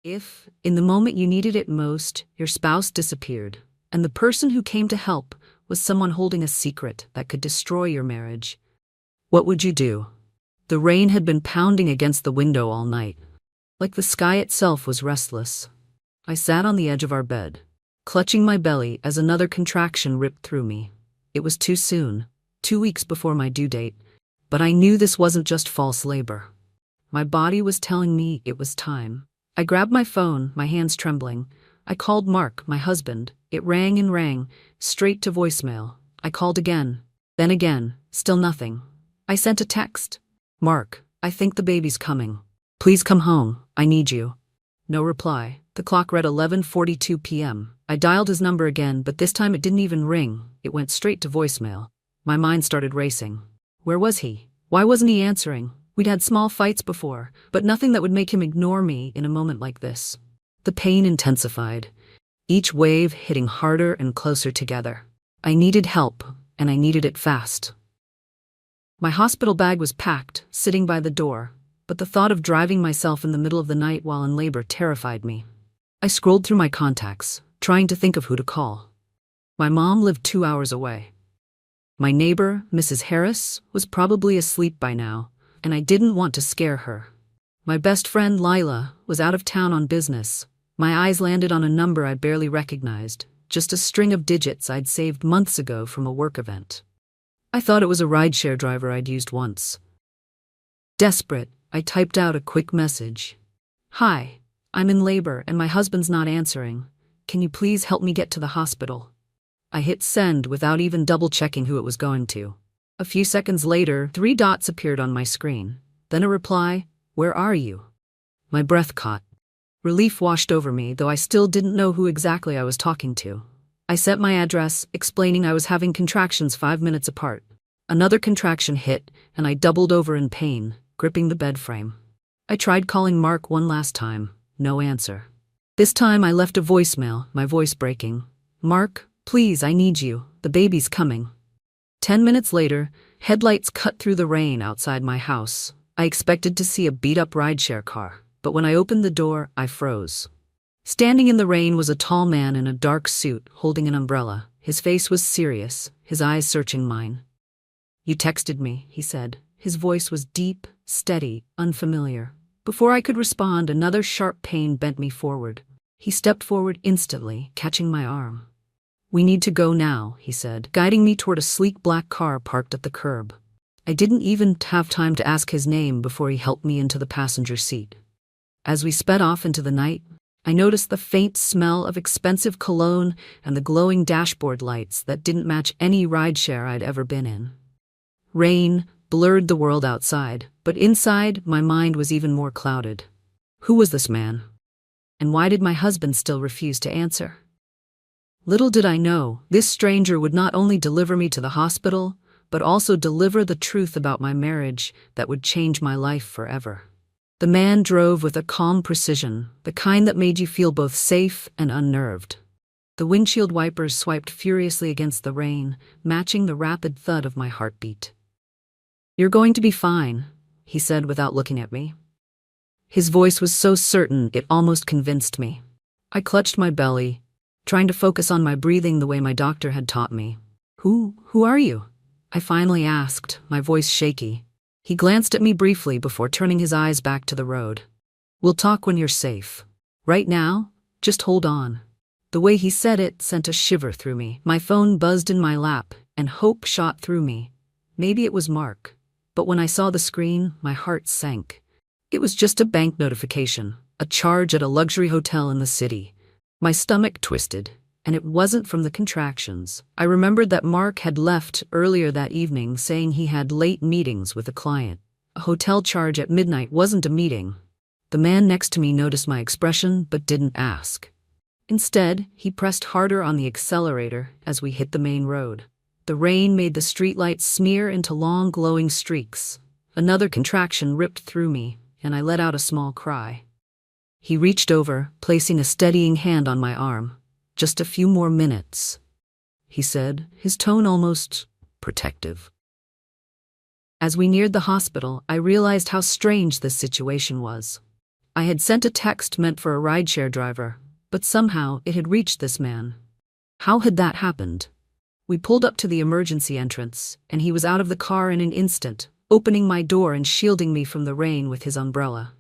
If, in the moment you needed it most, your spouse disappeared, and the person who came to help was someone holding a secret that could destroy your marriage, what would you do? The rain had been pounding against the window all night. Like the sky itself was restless. I sat on the edge of our bed, clutching my belly as another contraction ripped through me. It was too soon, 2 weeks before my due date, but I knew this wasn't just false labor. My body was telling me it was time. I grabbed my phone, my hands trembling. I called Mark, my husband. It rang and rang, straight to voicemail. I called again, then again, still nothing. I sent a text. Mark, I think the baby's coming. Please come home, I need you. No reply. The clock read 11:42 p.m. I dialed his number again, but this time it didn't even ring. It went straight to voicemail. My mind started racing. Where was he? Why wasn't he answering? We'd had small fights before, but nothing that would make him ignore me in a moment like this. The pain intensified, each wave hitting harder and closer together. I needed help, and I needed it fast. My hospital bag was packed, sitting by the door, but the thought of driving myself in the middle of the night while in labor terrified me. I scrolled through my contacts, trying to think of who to call. My mom lived 2 hours away. My neighbor, Mrs. Harris, was probably asleep by now, and I didn't want to scare her. My best friend, Lila, was out of town on business. My eyes landed on a number I barely recognized, just a string of digits I'd saved months ago from a work event. I thought it was a rideshare driver I'd used once. Desperate, I typed out a quick message. Hi, I'm in labor and my husband's not answering. Can you please help me get to the hospital? I hit send without even double-checking who it was going to. A few seconds later, 3 dots appeared on my screen. Then a reply, "Where are you?" My breath caught. Relief washed over me, though I still didn't know who exactly I was talking to. I sent my address, explaining I was having contractions 5 minutes apart. Another contraction hit, and I doubled over in pain, gripping the bed frame. I tried calling Mark one last time. No answer. This time I left a voicemail, my voice breaking. Mark, please, I need you. The baby's coming. 10 minutes later, headlights cut through the rain outside my house. I expected to see a beat-up rideshare car, but when I opened the door, I froze. Standing in the rain was a tall man in a dark suit, holding an umbrella. His face was serious, his eyes searching mine. You texted me, he said. His voice was deep, steady, unfamiliar. Before I could respond, another sharp pain bent me forward. He stepped forward instantly, catching my arm. We need to go now, he said, guiding me toward a sleek black car parked at the curb. I didn't even have time to ask his name before he helped me into the passenger seat. As we sped off into the night, I noticed the faint smell of expensive cologne and the glowing dashboard lights that didn't match any rideshare I'd ever been in. Rain blurred the world outside, but inside, my mind was even more clouded. Who was this man? And why did my husband still refuse to answer? Little did I know, this stranger would not only deliver me to the hospital, but also deliver the truth about my marriage that would change my life forever. The man drove with a calm precision, the kind that made you feel both safe and unnerved. The windshield wipers swiped furiously against the rain, matching the rapid thud of my heartbeat. You're going to be fine, he said without looking at me. His voice was so certain it almost convinced me. I clutched my belly, trying to focus on my breathing the way my doctor had taught me. Who are you? I finally asked, my voice shaky. He glanced at me briefly before turning his eyes back to the road. We'll talk when you're safe. Right now, just hold on. The way he said it sent a shiver through me. My phone buzzed in my lap, and hope shot through me. Maybe it was Mark. But when I saw the screen, my heart sank. It was just a bank notification, a charge at a luxury hotel in the city. My stomach twisted, and it wasn't from the contractions. I remembered that Mark had left earlier that evening saying he had late meetings with a client. A hotel charge at midnight wasn't a meeting. The man next to me noticed my expression but didn't ask. Instead, he pressed harder on the accelerator as we hit the main road. The rain made the streetlights smear into long glowing streaks. Another contraction ripped through me, and I let out a small cry. He reached over, placing a steadying hand on my arm. Just a few more minutes, he said, his tone almost protective. As we neared the hospital, I realized how strange this situation was. I had sent a text meant for a rideshare driver, but somehow it had reached this man. How had that happened? We pulled up to the emergency entrance, and he was out of the car in an instant, opening my door and shielding me from the rain with his umbrella.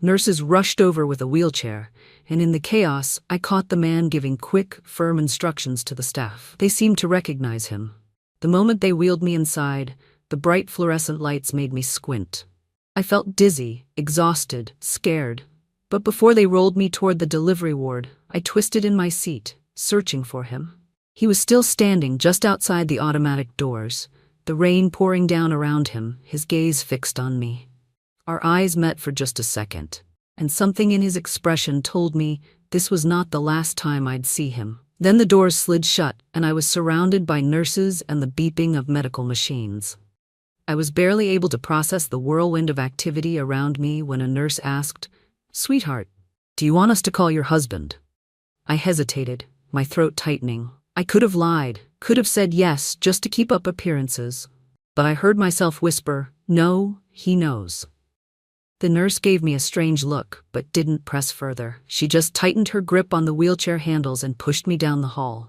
Nurses rushed over with a wheelchair, and in the chaos, I caught the man giving quick, firm instructions to the staff. They seemed to recognize him. The moment they wheeled me inside, the bright fluorescent lights made me squint. I felt dizzy, exhausted, scared. But before they rolled me toward the delivery ward, I twisted in my seat, searching for him. He was still standing just outside the automatic doors, the rain pouring down around him, his gaze fixed on me. Our eyes met for just a second, and something in his expression told me this was not the last time I'd see him. Then the doors slid shut, and I was surrounded by nurses and the beeping of medical machines. I was barely able to process the whirlwind of activity around me when a nurse asked, "Sweetheart, do you want us to call your husband?" I hesitated, my throat tightening. I could have lied, could have said yes just to keep up appearances. But I heard myself whisper, "No, he knows." The nurse gave me a strange look, but didn't press further. She just tightened her grip on the wheelchair handles and pushed me down the hall.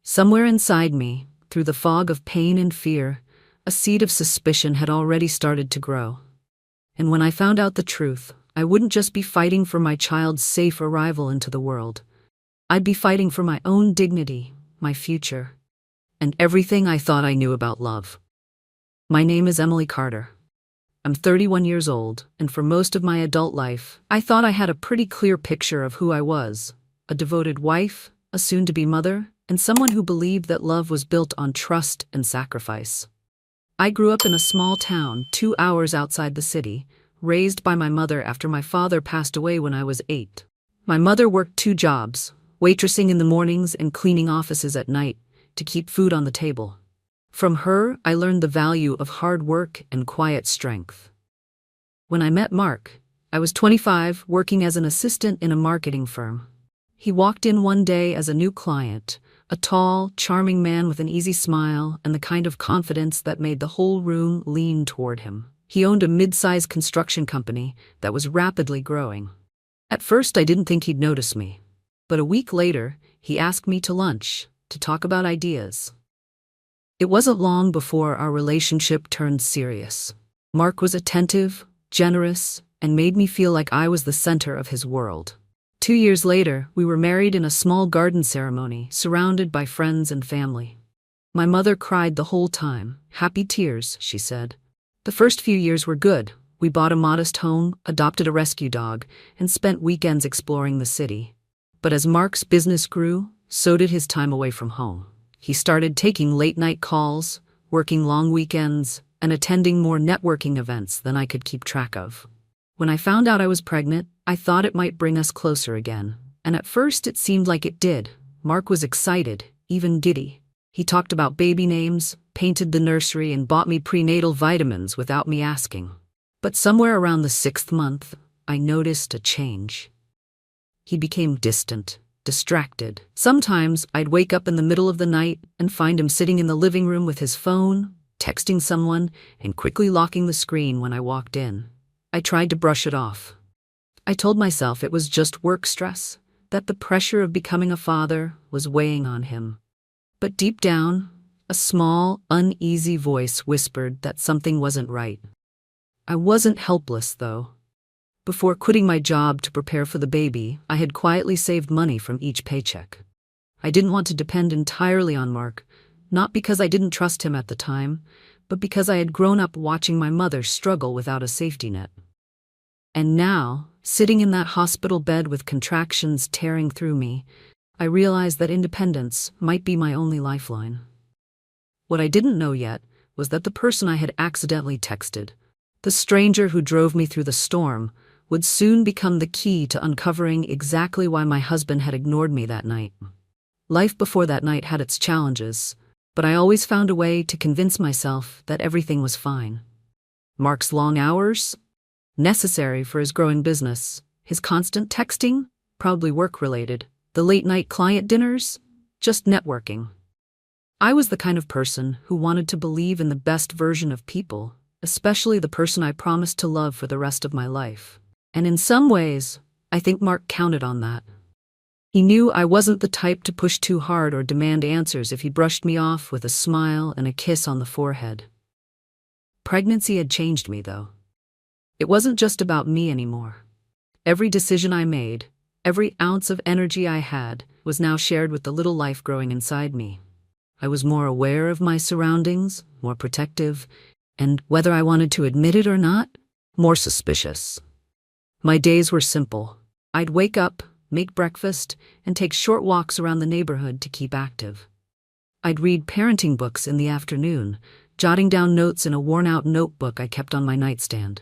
Somewhere inside me, through the fog of pain and fear, a seed of suspicion had already started to grow. And when I found out the truth, I wouldn't just be fighting for my child's safe arrival into the world. I'd be fighting for my own dignity, my future, and everything I thought I knew about love. My name is Emily Carter. I'm 31 years old, and for most of my adult life, I thought I had a pretty clear picture of who I was: a devoted wife, a soon-to-be mother, and someone who believed that love was built on trust and sacrifice. I grew up in a small town 2 hours outside the city, raised by my mother after my father passed away when I was 8. My mother worked 2 jobs, waitressing in the mornings and cleaning offices at night, to keep food on the table. From her, I learned the value of hard work and quiet strength. When I met Mark, I was 25, working as an assistant in a marketing firm. He walked in one day as a new client, a tall, charming man with an easy smile and the kind of confidence that made the whole room lean toward him. He owned a mid-sized construction company that was rapidly growing. At first, I didn't think he'd notice me. But a week later, he asked me to lunch, to talk about ideas. It wasn't long before our relationship turned serious. Mark was attentive, generous, and made me feel like I was the center of his world. 2 years later, we were married in a small garden ceremony, surrounded by friends and family. My mother cried the whole time, happy tears, she said. The first few years were good. We bought a modest home, adopted a rescue dog, and spent weekends exploring the city. But as Mark's business grew, so did his time away from home. He started taking late-night calls, working long weekends, and attending more networking events than I could keep track of. When I found out I was pregnant, I thought it might bring us closer again. And at first it seemed like it did. Mark was excited, even giddy. He talked about baby names, painted the nursery, and bought me prenatal vitamins without me asking. But somewhere around the 6th month, I noticed a change. He became distant, distracted. Sometimes I'd wake up in the middle of the night and find him sitting in the living room with his phone, texting someone, and quickly locking the screen when I walked in. I tried to brush it off. I told myself it was just work stress, that the pressure of becoming a father was weighing on him. But deep down, a small, uneasy voice whispered that something wasn't right. I wasn't helpless, though. Before quitting my job to prepare for the baby, I had quietly saved money from each paycheck. I didn't want to depend entirely on Mark, not because I didn't trust him at the time, but because I had grown up watching my mother struggle without a safety net. And now, sitting in that hospital bed with contractions tearing through me, I realized that independence might be my only lifeline. What I didn't know yet was that the person I had accidentally texted, the stranger who drove me through the storm, would soon become the key to uncovering exactly why my husband had ignored me that night. Life before that night had its challenges, but I always found a way to convince myself that everything was fine. Mark's long hours? Necessary for his growing business. His constant texting? Probably work-related. The late-night client dinners? Just networking. I was the kind of person who wanted to believe in the best version of people, especially the person I promised to love for the rest of my life. And in some ways, I think Mark counted on that. He knew I wasn't the type to push too hard or demand answers if he brushed me off with a smile and a kiss on the forehead. Pregnancy had changed me, though. It wasn't just about me anymore. Every decision I made, every ounce of energy I had, was now shared with the little life growing inside me. I was more aware of my surroundings, more protective, and whether I wanted to admit it or not, more suspicious. My days were simple. I'd wake up, make breakfast, and take short walks around the neighborhood to keep active. I'd read parenting books in the afternoon, jotting down notes in a worn-out notebook I kept on my nightstand.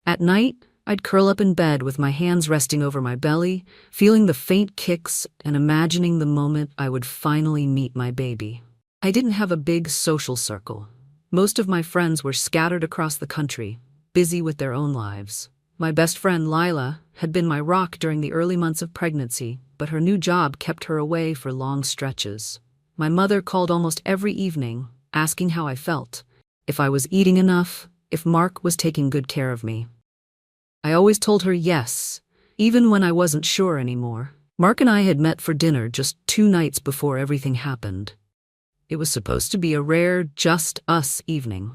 At night, I'd curl up in bed with my hands resting over my belly, feeling the faint kicks and imagining the moment I would finally meet my baby. I didn't have a big social circle. Most of my friends were scattered across the country, busy with their own lives. My best friend, Lila, had been my rock during the early months of pregnancy, but her new job kept her away for long stretches. My mother called almost every evening, asking how I felt, if I was eating enough, if Mark was taking good care of me. I always told her yes, even when I wasn't sure anymore. Mark and I had met for dinner just 2 nights before everything happened. It was supposed to be a rare, just us evening.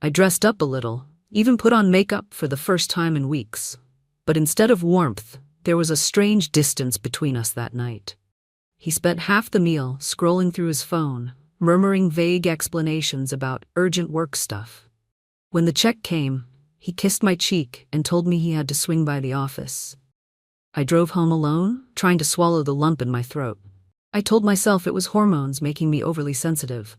I dressed up a little, even put on makeup for the first time in weeks. But instead of warmth, there was a strange distance between us that night. He spent half the meal scrolling through his phone, murmuring vague explanations about urgent work stuff. When the check came, he kissed my cheek and told me he had to swing by the office. I drove home alone, trying to swallow the lump in my throat. I told myself it was hormones making me overly sensitive.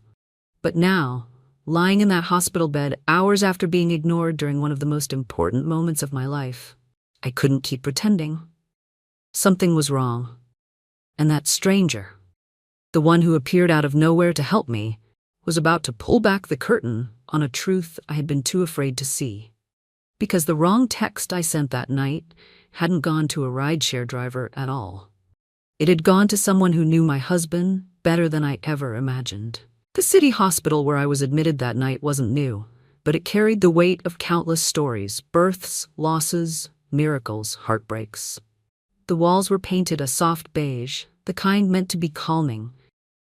But now, lying in that hospital bed hours after being ignored during one of the most important moments of my life, I couldn't keep pretending. Something was wrong. And that stranger, the one who appeared out of nowhere to help me, was about to pull back the curtain on a truth I had been too afraid to see. Because the wrong text I sent that night hadn't gone to a rideshare driver at all. It had gone to someone who knew my husband better than I ever imagined. The city hospital where I was admitted that night wasn't new, but it carried the weight of countless stories, births, losses, miracles, heartbreaks. The walls were painted a soft beige, the kind meant to be calming,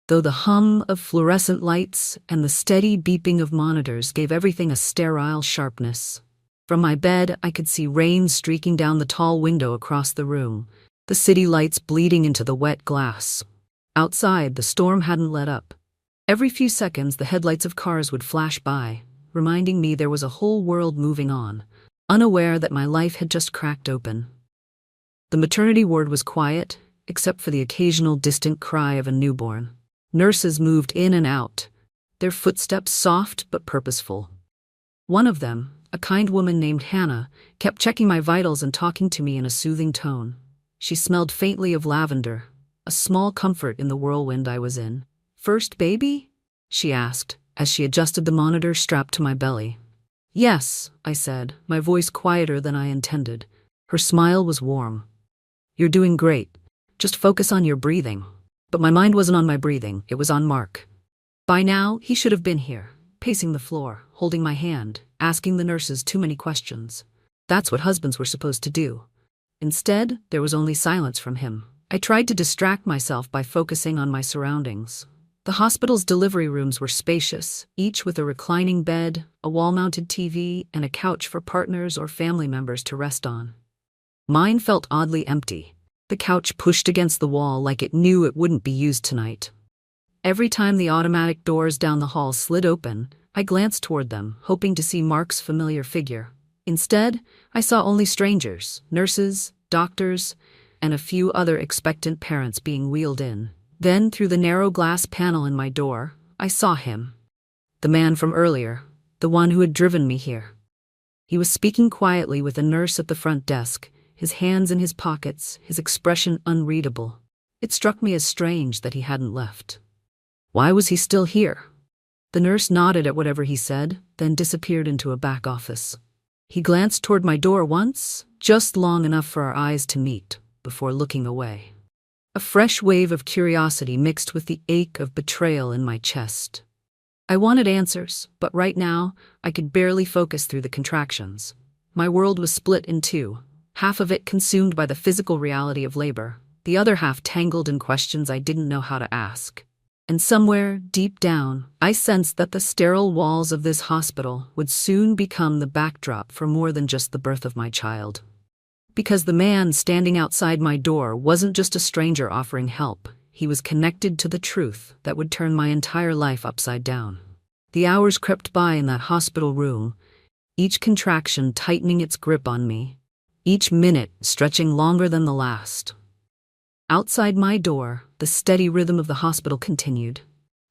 though the hum of fluorescent lights and the steady beeping of monitors gave everything a sterile sharpness. From my bed, I could see rain streaking down the tall window across the room, the city lights bleeding into the wet glass. Outside, the storm hadn't let up. Every few seconds, the headlights of cars would flash by, reminding me there was a whole world moving on, unaware that my life had just cracked open. The maternity ward was quiet, except for the occasional distant cry of a newborn. Nurses moved in and out, their footsteps soft but purposeful. One of them, a kind woman named Hannah, kept checking my vitals and talking to me in a soothing tone. She smelled faintly of lavender, a small comfort in the whirlwind I was in. "First baby?" she asked, as she adjusted the monitor strapped to my belly. "Yes," I said, my voice quieter than I intended. Her smile was warm. "You're doing great. Just focus on your breathing." But my mind wasn't on my breathing, it was on Mark. By now, he should have been here, pacing the floor, holding my hand, asking the nurses too many questions. That's what husbands were supposed to do. Instead, there was only silence from him. I tried to distract myself by focusing on my surroundings. The hospital's delivery rooms were spacious, each with a reclining bed, a wall-mounted TV, and a couch for partners or family members to rest on. Mine felt oddly empty, the couch pushed against the wall like it knew it wouldn't be used tonight. Every time the automatic doors down the hall slid open, I glanced toward them, hoping to see Mark's familiar figure. Instead, I saw only strangers, nurses, doctors, and a few other expectant parents being wheeled in. Then, through the narrow glass panel in my door, I saw him. The man from earlier, the one who had driven me here. He was speaking quietly with a nurse at the front desk, his hands in his pockets, his expression unreadable. It struck me as strange that he hadn't left. Why was he still here? The nurse nodded at whatever he said, then disappeared into a back office. He glanced toward my door once, just long enough for our eyes to meet, before looking away. A fresh wave of curiosity mixed with the ache of betrayal in my chest. I wanted answers, but right now, I could barely focus through the contractions. My world was split in two. half of it consumed by the physical reality of labor, the other half tangled in questions I didn't know how to ask. And somewhere, deep down, I sensed that the sterile walls of this hospital would soon become the backdrop for more than just the birth of my child. Because the man standing outside my door wasn't just a stranger offering help, he was connected to the truth that would turn my entire life upside down. The hours crept by in that hospital room, each contraction tightening its grip on me, each minute stretching longer than the last. Outside my door, the steady rhythm of the hospital continued.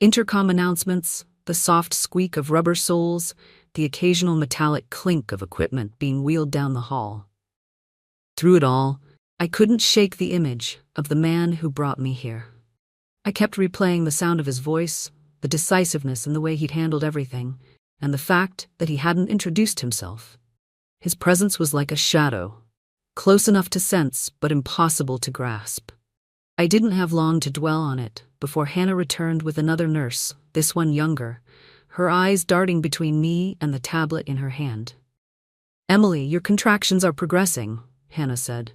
Intercom announcements, the soft squeak of rubber soles, the occasional metallic clink of equipment being wheeled down the hall. Through it all, I couldn't shake the image of the man who brought me here. I kept replaying the sound of his voice, the decisiveness in the way he'd handled everything, and the fact that he hadn't introduced himself. His presence was like a shadow, close enough to sense but impossible to grasp. I didn't have long to dwell on it before Hannah returned with another nurse, this one younger, her eyes darting between me and the tablet in her hand. "Emily, your contractions are progressing," Hannah said.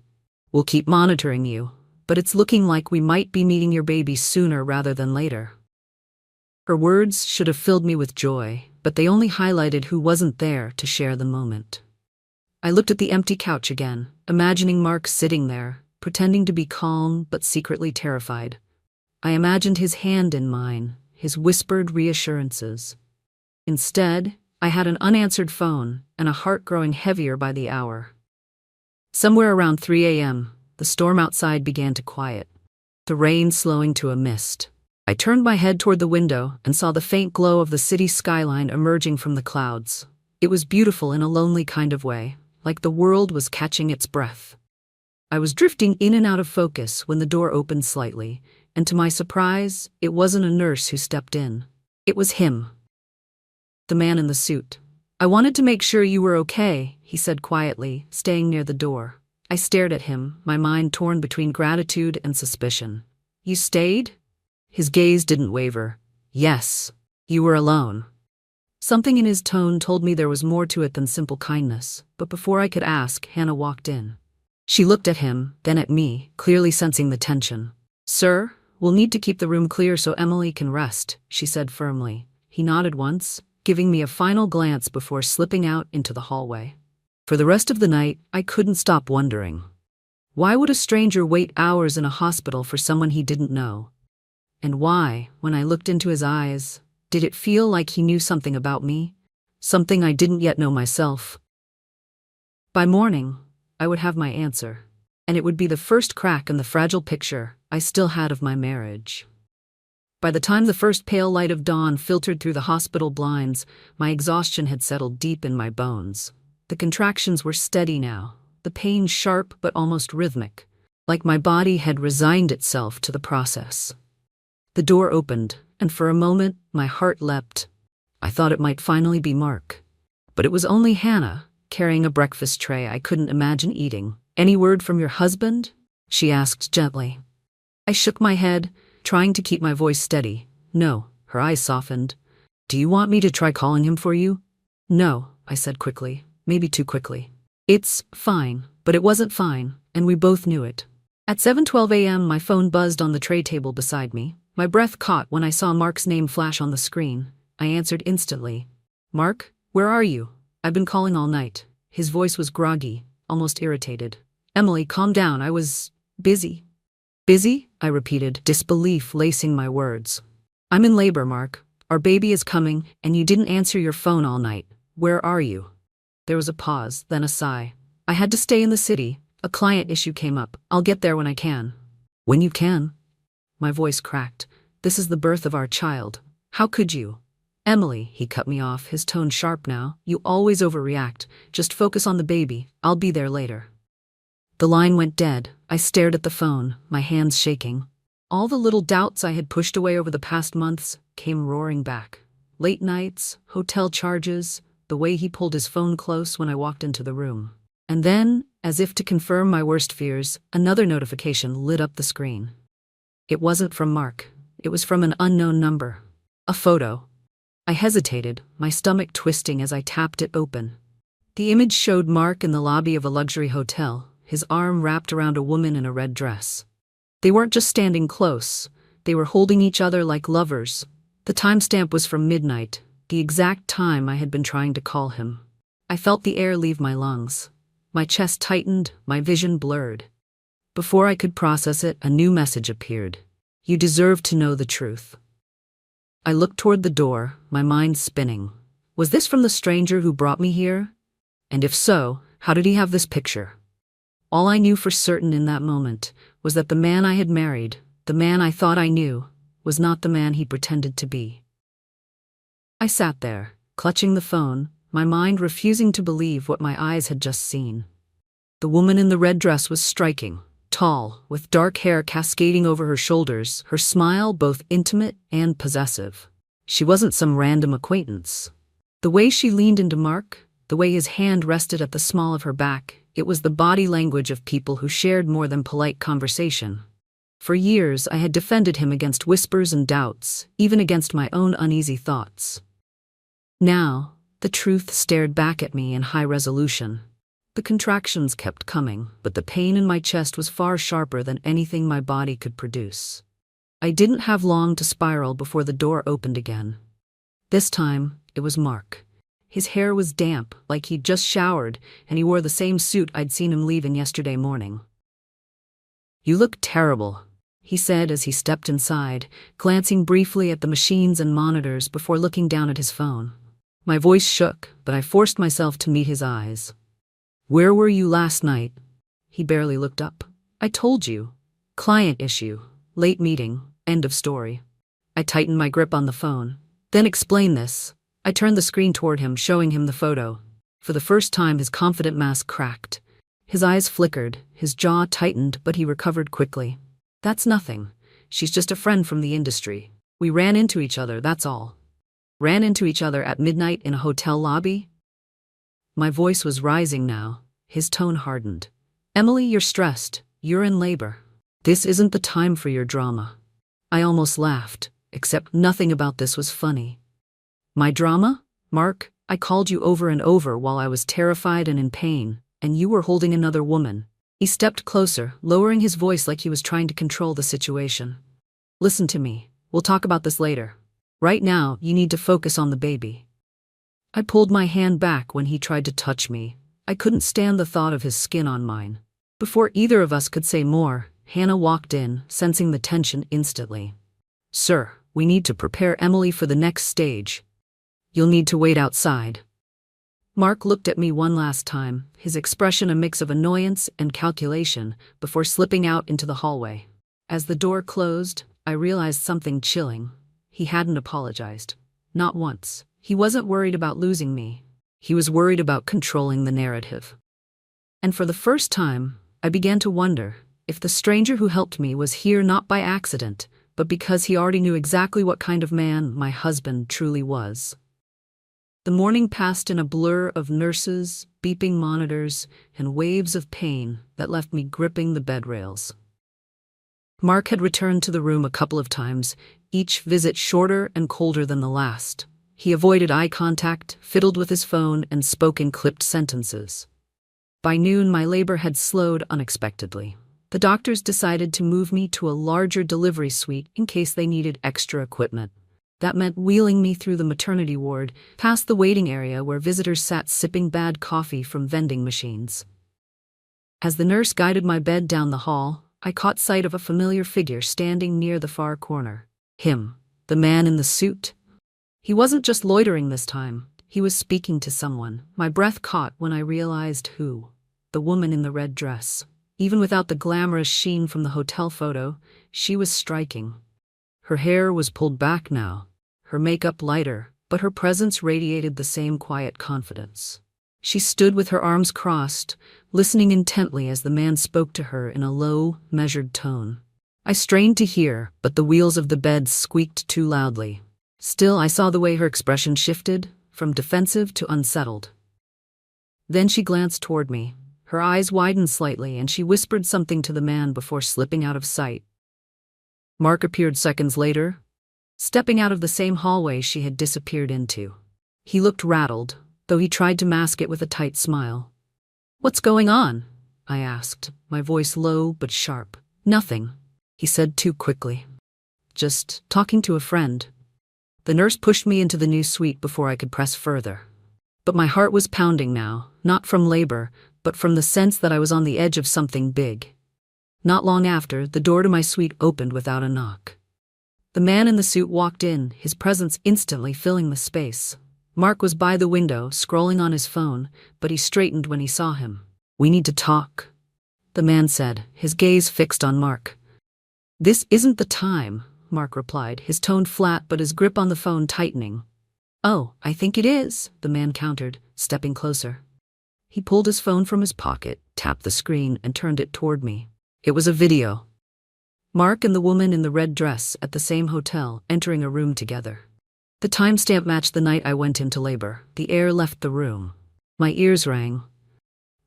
"We'll keep monitoring you, but it's looking like we might be meeting your baby sooner rather than later." Her words should have filled me with joy, but they only highlighted who wasn't there to share the moment. I looked at the empty couch again, imagining Mark sitting there, pretending to be calm but secretly terrified. I imagined his hand in mine, his whispered reassurances. Instead, I had an unanswered phone and a heart growing heavier by the hour. Somewhere around 3 a.m., the storm outside began to quiet, the rain slowing to a mist. I turned my head toward the window and saw the faint glow of the city skyline emerging from the clouds. It was beautiful in a lonely kind of way, like the world was catching its breath. I was drifting in and out of focus when the door opened slightly, and to my surprise, it wasn't a nurse who stepped in. It was him. The man in the suit. "I wanted to make sure you were okay," he said quietly, staying near the door. I stared at him, my mind torn between gratitude and suspicion. "You stayed?" His gaze didn't waver. "Yes. You were alone." Something in his tone told me there was more to it than simple kindness, but before I could ask, Hannah walked in. She looked at him, then at me, clearly sensing the tension. "Sir, we'll need to keep the room clear so Emily can rest," she said firmly. He nodded once, giving me a final glance before slipping out into the hallway. For the rest of the night, I couldn't stop wondering. Why would a stranger wait hours in a hospital for someone he didn't know? And why, when I looked into his eyes, did it feel like he knew something about me? Something I didn't yet know myself. By morning, I would have my answer, and it would be the first crack in the fragile picture I still had of my marriage. By the time the first pale light of dawn filtered through the hospital blinds, my exhaustion had settled deep in my bones. The contractions were steady now, the pain sharp but almost rhythmic, like my body had resigned itself to the process. The door opened, and for a moment, my heart leapt. I thought it might finally be Mark. But it was only Hannah, carrying a breakfast tray I couldn't imagine eating. "Any word from your husband?" she asked gently. I shook my head, trying to keep my voice steady. "No," her eyes softened. "Do you want me to try calling him for you?" "No," I said quickly, maybe too quickly. "It's fine," but it wasn't fine, and we both knew it. At 7:12 a.m., my phone buzzed on the tray table beside me. My breath caught when I saw Mark's name flash on the screen. I answered instantly. "Mark, where are you? I've been calling all night." His voice was groggy, almost irritated. "Emily, calm down. I was busy." "Busy?" I repeated, disbelief lacing my words. "I'm in labor, Mark. Our baby is coming, and you didn't answer your phone all night. Where are you?" There was a pause, then a sigh. "I had to stay in the city. A client issue came up. I'll get there when I can." "When you can?" My voice cracked. "This is the birth of our child. How could you?" "Emily," he cut me off, his tone sharp now. "You always overreact. Just focus on the baby. I'll be there later." The line went dead. I stared at the phone, my hands shaking. All the little doubts I had pushed away over the past months came roaring back. Late nights, hotel charges, the way he pulled his phone close when I walked into the room. And then, as if to confirm my worst fears, another notification lit up the screen. It wasn't from Mark. It was from an unknown number. A photo. I hesitated, my stomach twisting as I tapped it open. The image showed Mark in the lobby of a luxury hotel, his arm wrapped around a woman in a red dress. They weren't just standing close, they were holding each other like lovers. The timestamp was from midnight, the exact time I had been trying to call him. I felt the air leave my lungs. My chest tightened, my vision blurred. Before I could process it, a new message appeared. You deserve to know the truth. I looked toward the door, my mind spinning. Was this from the stranger who brought me here? And if so, how did he have this picture? All I knew for certain in that moment was that the man I had married, the man I thought I knew, was not the man he pretended to be. I sat there, clutching the phone, my mind refusing to believe what my eyes had just seen. The woman in the red dress was striking, tall, with dark hair cascading over her shoulders, her smile both intimate and possessive. She wasn't some random acquaintance. The way she leaned into Mark, the way his hand rested at the small of her back, it was the body language of people who shared more than polite conversation. For years, I had defended him against whispers and doubts, even against my own uneasy thoughts. Now, the truth stared back at me in high resolution. The contractions kept coming, but the pain in my chest was far sharper than anything my body could produce. I didn't have long to spiral before the door opened again. This time, it was Mark. His hair was damp, like he'd just showered, and he wore the same suit I'd seen him leave in yesterday morning. You look terrible, he said as he stepped inside, glancing briefly at the machines and monitors before looking down at his phone. My voice shook, but I forced myself to meet his eyes. Where were you last night? He barely looked up. I told you. Client issue. Late meeting. End of story. I tightened my grip on the phone. Then explain this. I turned the screen toward him, showing him the photo. For the first time, his confident mask cracked. His eyes flickered, his jaw tightened, but he recovered quickly. That's nothing. She's just a friend from the industry. We ran into each other, that's all. Ran into each other at midnight in a hotel lobby? My voice was rising now. His tone hardened. Emily, you're stressed. You're in labor. This isn't the time for your drama. I almost laughed, except nothing about this was funny. My drama? Mark, I called you over and over while I was terrified and in pain, and you were holding another woman. He stepped closer, lowering his voice like he was trying to control the situation. Listen to me. We'll talk about this later. Right now, you need to focus on the baby. I pulled my hand back when he tried to touch me. I couldn't stand the thought of his skin on mine. Before either of us could say more, Hannah walked in, sensing the tension instantly. Sir, we need to prepare Emily for the next stage. You'll need to wait outside. Mark looked at me one last time, his expression a mix of annoyance and calculation, before slipping out into the hallway. As the door closed, I realized something chilling. He hadn't apologized. Not once. He wasn't worried about losing me. He was worried about controlling the narrative. And for the first time, I began to wonder if the stranger who helped me was here not by accident, but because he already knew exactly what kind of man my husband truly was. The morning passed in a blur of nurses, beeping monitors, and waves of pain that left me gripping the bed rails. Mark had returned to the room a couple of times, each visit shorter and colder than the last. He avoided eye contact, fiddled with his phone, and spoke in clipped sentences. By noon, my labor had slowed unexpectedly. The doctors decided to move me to a larger delivery suite in case they needed extra equipment. That meant wheeling me through the maternity ward, past the waiting area where visitors sat sipping bad coffee from vending machines. As the nurse guided my bed down the hall, I caught sight of a familiar figure standing near the far corner. Him, the man in the suit. He wasn't just loitering this time. He was speaking to someone. My breath caught when I realized who. The woman in the red dress. Even without the glamorous sheen from the hotel photo, she was striking. Her hair was pulled back now, her makeup lighter, but her presence radiated the same quiet confidence. She stood with her arms crossed, listening intently as the man spoke to her in a low, measured tone. I strained to hear, but the wheels of the bed squeaked too loudly. Still, I saw the way her expression shifted, from defensive to unsettled. Then she glanced toward me. Her eyes widened slightly, and she whispered something to the man before slipping out of sight. Mark appeared seconds later, stepping out of the same hallway she had disappeared into. He looked rattled, though he tried to mask it with a tight smile. What's going on? I asked, my voice low but sharp. Nothing, he said too quickly. Just talking to a friend. The nurse pushed me into the new suite before I could press further. But my heart was pounding now, not from labor, but from the sense that I was on the edge of something big. Not long after, the door to my suite opened without a knock. The man in the suit walked in, his presence instantly filling the space. Mark was by the window, scrolling on his phone, but he straightened when he saw him. "We need to talk," the man said, his gaze fixed on Mark. "This isn't the time," Mark replied, his tone flat but his grip on the phone tightening. "Oh, I think it is," the man countered, stepping closer. He pulled his phone from his pocket, tapped the screen, and turned it toward me. It was a video. Mark and the woman in the red dress at the same hotel, entering a room together. The timestamp matched the night I went into labor. The air left the room. My ears rang.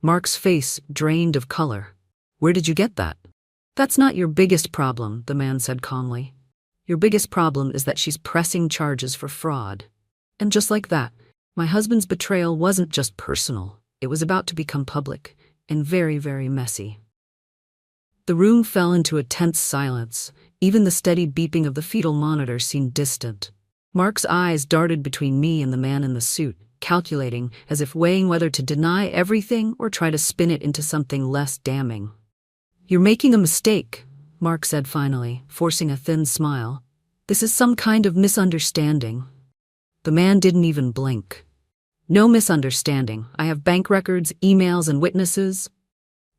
Mark's face drained of color. "Where did you get that?" "That's not your biggest problem," the man said calmly. "Your biggest problem is that she's pressing charges for fraud." And just like that, my husband's betrayal wasn't just personal. It was about to become public, and very, very messy. The room fell into a tense silence. Even the steady beeping of the fetal monitor seemed distant. Mark's eyes darted between me and the man in the suit, calculating, as if weighing whether to deny everything or try to spin it into something less damning. "You're making a mistake," Mark said finally, forcing a thin smile. "This is some kind of misunderstanding." The man didn't even blink. "No misunderstanding. I have bank records, emails, and witnesses.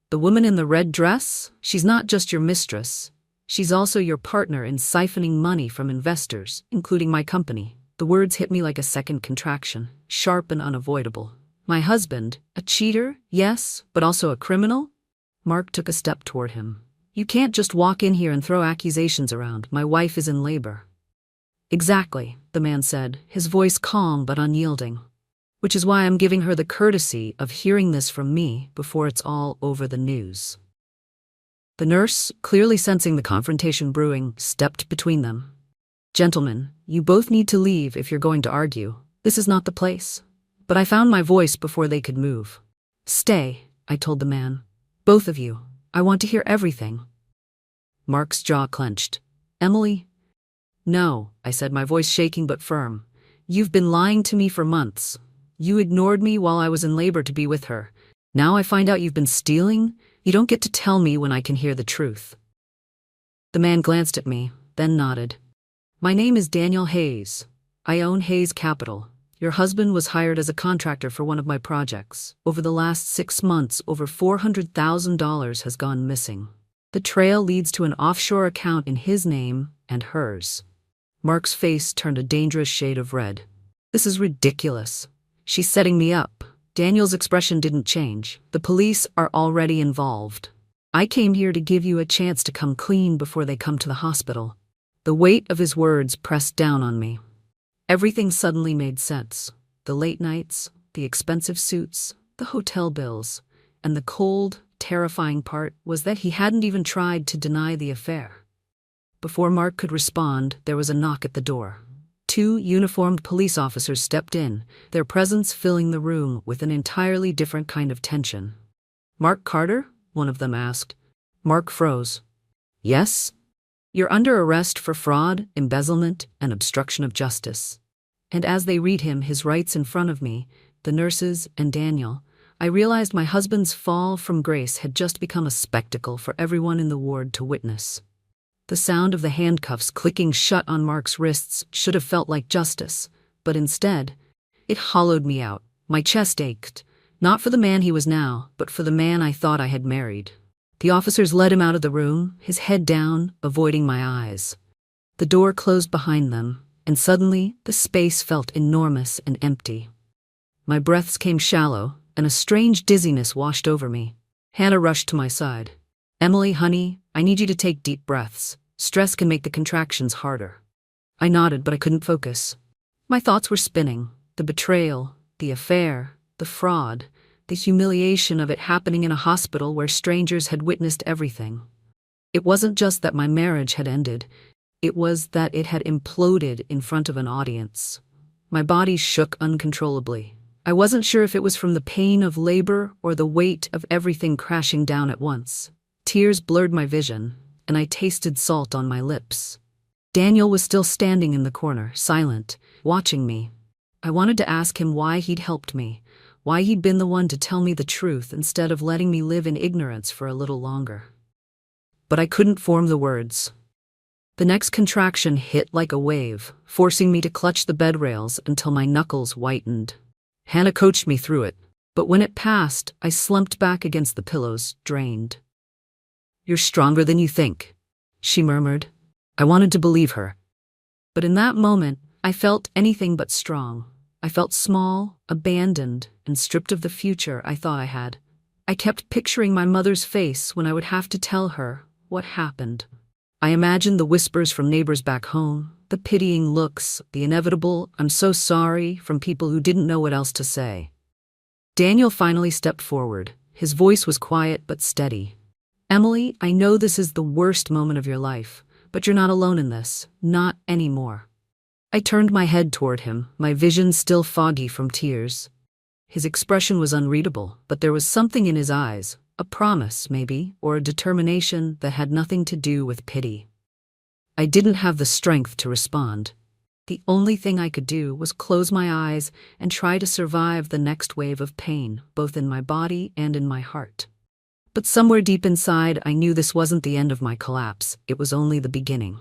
The woman in the red dress? She's not just your mistress. She's also your partner in siphoning money from investors, including my company." The words hit me like a second contraction, sharp and unavoidable. "My husband, a cheater, yes, but also a criminal?" Mark took a step toward him. "You can't just walk in here and throw accusations around. My wife is in labor." "Exactly," the man said, his voice calm but unyielding. "Which is why I'm giving her the courtesy of hearing this from me before it's all over the news." The nurse, clearly sensing the confrontation brewing, stepped between them. "Gentlemen, you both need to leave if you're going to argue. This is not the place." But I found my voice before they could move. "Stay," I told the man. "Both of you. I want to hear everything." Mark's jaw clenched. "Emily?" "No," I said, my voice shaking but firm. "You've been lying to me for months. You ignored me while I was in labor to be with her. Now I find out you've been stealing? You don't get to tell me when I can hear the truth." The man glanced at me, then nodded. "My name is Daniel Hayes. I own Hayes Capital. Your husband was hired as a contractor for one of my projects. Over the last 6 months, over $400,000 has gone missing. The trail leads to an offshore account in his name and hers." Mark's face turned a dangerous shade of red. "This is ridiculous. She's setting me up." Daniel's expression didn't change. "The police are already involved. I came here to give you a chance to come clean before they come to the hospital." The weight of his words pressed down on me. Everything suddenly made sense. The late nights, the expensive suits, the hotel bills, and the cold, terrifying part was that he hadn't even tried to deny the affair. Before Mark could respond, there was a knock at the door. 2 uniformed police officers stepped in, their presence filling the room with an entirely different kind of tension. "Mark Carter?" one of them asked. Mark froze. "Yes?" "You're under arrest for fraud, embezzlement, and obstruction of justice." And as they read him his rights in front of me, the nurses and Daniel, I realized my husband's fall from grace had just become a spectacle for everyone in the ward to witness. The sound of the handcuffs clicking shut on Mark's wrists should have felt like justice, but instead, it hollowed me out. My chest ached, not for the man he was now, but for the man I thought I had married. The officers led him out of the room, his head down, avoiding my eyes. The door closed behind them, and suddenly the space felt enormous and empty. My breaths came shallow, and a strange dizziness washed over me. Hannah rushed to my side. "Emily, honey, I need you to take deep breaths. Stress can make the contractions harder." I nodded, but I couldn't focus. My thoughts were spinning. The betrayal, the affair, the fraud, the humiliation of it happening in a hospital where strangers had witnessed everything. It wasn't just that my marriage had ended. It was that it had imploded in front of an audience. My body shook uncontrollably. I wasn't sure if it was from the pain of labor or the weight of everything crashing down at once. Tears blurred my vision, and I tasted salt on my lips. Daniel was still standing in the corner, silent, watching me. I wanted to ask him why he'd helped me, why he'd been the one to tell me the truth instead of letting me live in ignorance for a little longer. But I couldn't form the words. The next contraction hit like a wave, forcing me to clutch the bed rails until my knuckles whitened. Hannah coached me through it, but when it passed, I slumped back against the pillows, drained. "You're stronger than you think," she murmured. I wanted to believe her. But in that moment, I felt anything but strong. I felt small, abandoned, and stripped of the future I thought I had. I kept picturing my mother's face when I would have to tell her what happened. I imagined the whispers from neighbors back home, the pitying looks, the inevitable "I'm so sorry" from people who didn't know what else to say. Daniel finally stepped forward. His voice was quiet but steady. "Emily, I know this is the worst moment of your life, but you're not alone in this. Not anymore." I turned my head toward him, my vision still foggy from tears. His expression was unreadable, but there was something in his eyes, a promise, maybe, or a determination that had nothing to do with pity. I didn't have the strength to respond. The only thing I could do was close my eyes and try to survive the next wave of pain, both in my body and in my heart. But somewhere deep inside, I knew this wasn't the end of my collapse. It was only the beginning.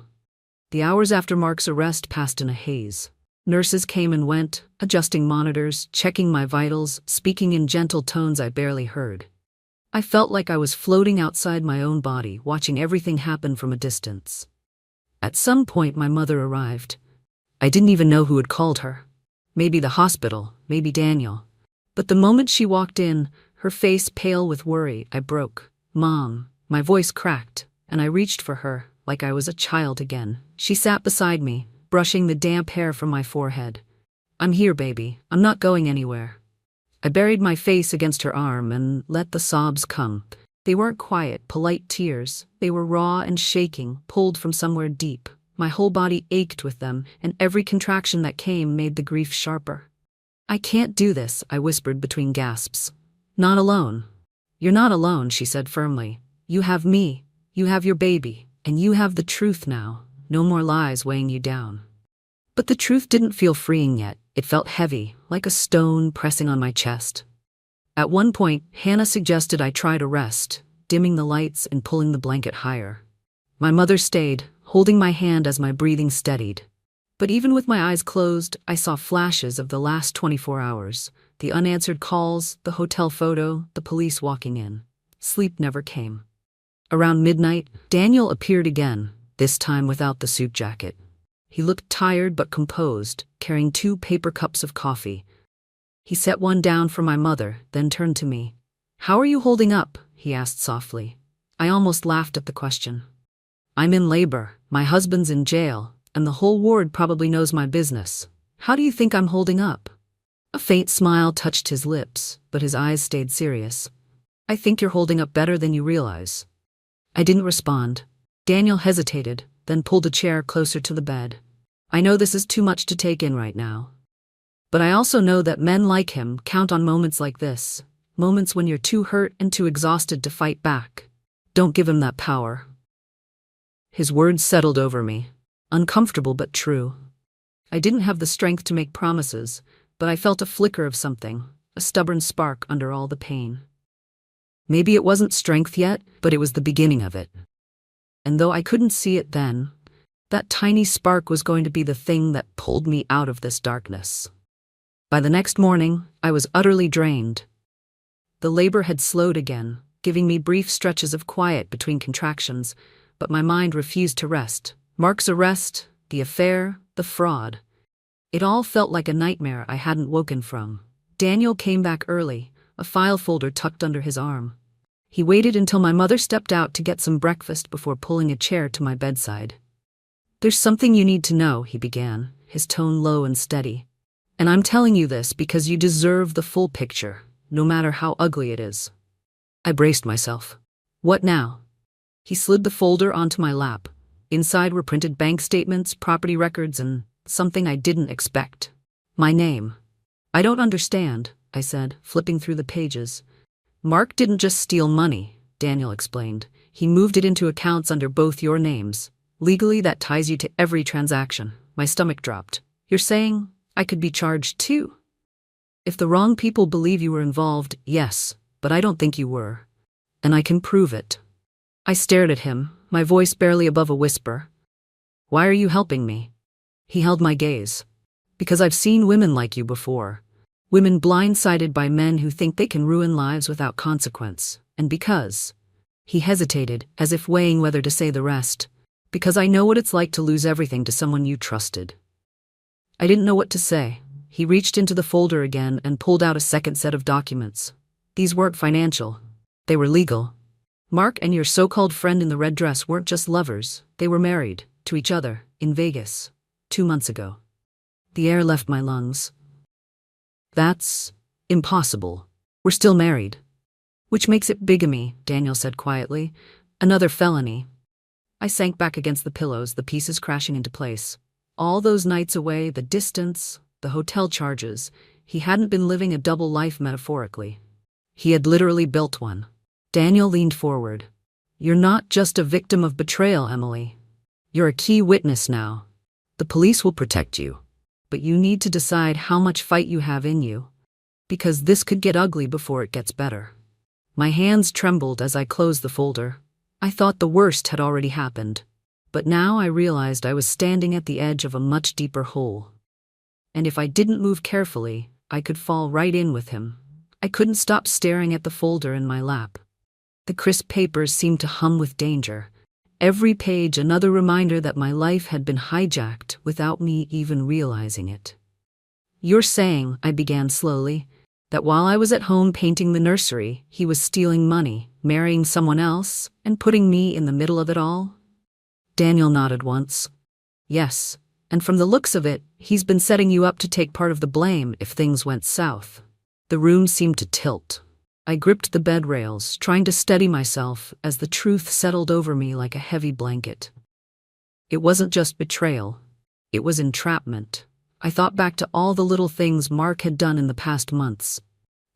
The hours after Mark's arrest passed in a haze. Nurses came and went, adjusting monitors, checking my vitals, speaking in gentle tones I barely heard. I felt like I was floating outside my own body, watching everything happen from a distance. At some point, my mother arrived. I didn't even know who had called her. Maybe the hospital, maybe Daniel. But the moment she walked in, her face pale with worry, I broke. "Mom." My voice cracked, and I reached for her, like I was a child again. She sat beside me, brushing the damp hair from my forehead. "I'm here, baby. I'm not going anywhere." I buried my face against her arm and let the sobs come. They weren't quiet, polite tears. They were raw and shaking, pulled from somewhere deep. My whole body ached with them, and every contraction that came made the grief sharper. "I can't do this," I whispered between gasps. "Not alone." "You're not alone," she said firmly. "You have me. You have your baby. And you have the truth now. No more lies weighing you down." But the truth didn't feel freeing yet. It felt heavy, like a stone pressing on my chest. At one point, Hannah suggested I try to rest, dimming the lights and pulling the blanket higher. My mother stayed, holding my hand as my breathing steadied. But even with my eyes closed, I saw flashes of the last 24 hours. The unanswered calls, the hotel photo, the police walking in. Sleep never came. Around midnight, Daniel appeared again, this time without the suit jacket. He looked tired but composed, carrying 2 paper cups of coffee. He set one down for my mother, then turned to me. "How are you holding up?" he asked softly. I almost laughed at the question. "I'm in labor, my husband's in jail, and the whole ward probably knows my business. How do you think I'm holding up?" A faint smile touched his lips, but his eyes stayed serious. "I think you're holding up better than you realize." I didn't respond. Daniel hesitated, then pulled a chair closer to the bed. "I know this is too much to take in right now. But I also know that men like him count on moments like this, moments when you're too hurt and too exhausted to fight back. Don't give him that power." His words settled over me, uncomfortable but true. I didn't have the strength to make promises, but I felt a flicker of something, a stubborn spark under all the pain. Maybe it wasn't strength yet, but it was the beginning of it. And though I couldn't see it then, that tiny spark was going to be the thing that pulled me out of this darkness. By the next morning, I was utterly drained. The labor had slowed again, giving me brief stretches of quiet between contractions, but my mind refused to rest. Mark's arrest, the affair, the fraud. It all felt like a nightmare I hadn't woken from. Daniel came back early, a file folder tucked under his arm. He waited until my mother stepped out to get some breakfast before pulling a chair to my bedside. "There's something you need to know," he began, his tone low and steady. "And I'm telling you this because you deserve the full picture, no matter how ugly it is." I braced myself. "What now?" He slid the folder onto my lap. Inside were printed bank statements, property records, and something I didn't expect. My name. I don't understand, I said, flipping through the pages. Mark didn't just steal money, Daniel explained. He moved it into accounts under both your names. Legally, that ties you to every transaction. My stomach dropped. You're saying I could be charged too? If the wrong people believe you were involved, yes, but I don't think you were. And I can prove it. I stared at him, my voice barely above a whisper. Why are you helping me? He held my gaze. Because I've seen women like you before. Women blindsided by men who think they can ruin lives without consequence. And because. He hesitated, as if weighing whether to say the rest. Because I know what it's like to lose everything to someone you trusted. I didn't know what to say. He reached into the folder again and pulled out a second set of documents. These weren't financial. They were legal. Mark and your so-called friend in the red dress weren't just lovers. They were married, to each other, in Vegas, 2 months ago. The air left my lungs. That's impossible. We're still married. Which makes it bigamy, Daniel said quietly. Another felony. I sank back against the pillows, the pieces crashing into place. All those nights away, the distance, the hotel charges. He hadn't been living a double life metaphorically. He had literally built one. Daniel leaned forward. You're not just a victim of betrayal, Emily. You're a key witness now. The police will protect you. But you need to decide how much fight you have in you. Because this could get ugly before it gets better. My hands trembled as I closed the folder. I thought the worst had already happened. But now I realized I was standing at the edge of a much deeper hole. And if I didn't move carefully, I could fall right in with him. I couldn't stop staring at the folder in my lap. The crisp papers seemed to hum with danger. Every page another reminder that my life had been hijacked without me even realizing it. You're saying, I began slowly, that while I was at home painting the nursery, he was stealing money, marrying someone else, and putting me in the middle of it all? Daniel nodded once. Yes, and from the looks of it, he's been setting you up to take part of the blame if things went south. The room seemed to tilt. I gripped the bed rails, trying to steady myself as the truth settled over me like a heavy blanket. It wasn't just betrayal. It was entrapment. I thought back to all the little things Mark had done in the past months.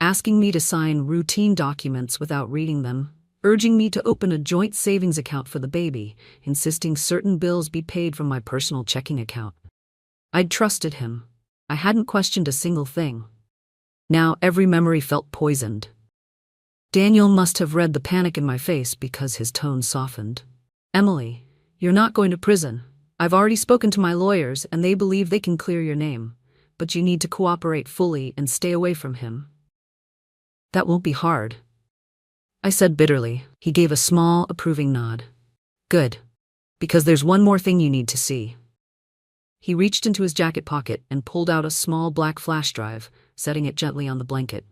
Asking me to sign routine documents without reading them, urging me to open a joint savings account for the baby, insisting certain bills be paid from my personal checking account. I'd trusted him. I hadn't questioned a single thing. Now every memory felt poisoned. Daniel must have read the panic in my face because his tone softened. Emily, you're not going to prison. I've already spoken to my lawyers and they believe they can clear your name, but you need to cooperate fully and stay away from him. That won't be hard, I said bitterly. He gave a small, approving nod. Good. Because there's one more thing you need to see. He reached into his jacket pocket and pulled out a small black flash drive, setting it gently on the blanket.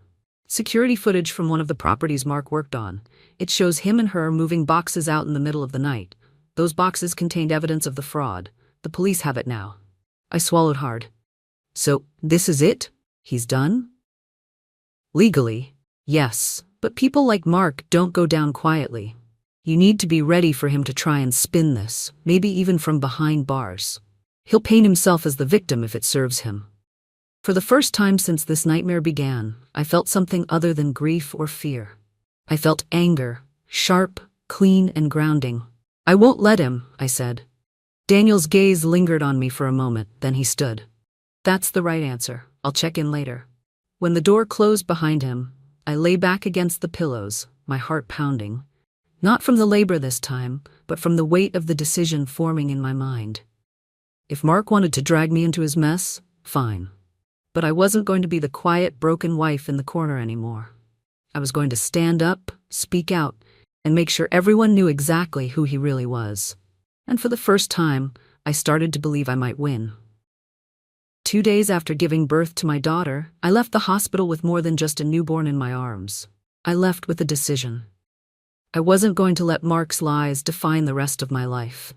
Security footage from one of the properties Mark worked on. It shows him and her moving boxes out in the middle of the night. Those boxes contained evidence of the fraud. The police have it now. I swallowed hard. So, this is it? He's done? Legally, yes, but people like Mark don't go down quietly. You need to be ready for him to try and spin this, maybe even from behind bars. He'll paint himself as the victim if it serves him. For the first time since this nightmare began, I felt something other than grief or fear. I felt anger, sharp, clean, and grounding. I won't let him, I said. Daniel's gaze lingered on me for a moment, then he stood. That's the right answer. I'll check in later. When the door closed behind him, I lay back against the pillows, my heart pounding. Not from the labor this time, but from the weight of the decision forming in my mind. If Mark wanted to drag me into his mess, fine. But I wasn't going to be the quiet, broken wife in the corner anymore. I was going to stand up, speak out, and make sure everyone knew exactly who he really was. And for the first time, I started to believe I might win. 2 days after giving birth to my daughter, I left the hospital with more than just a newborn in my arms. I left with a decision. I wasn't going to let Mark's lies define the rest of my life.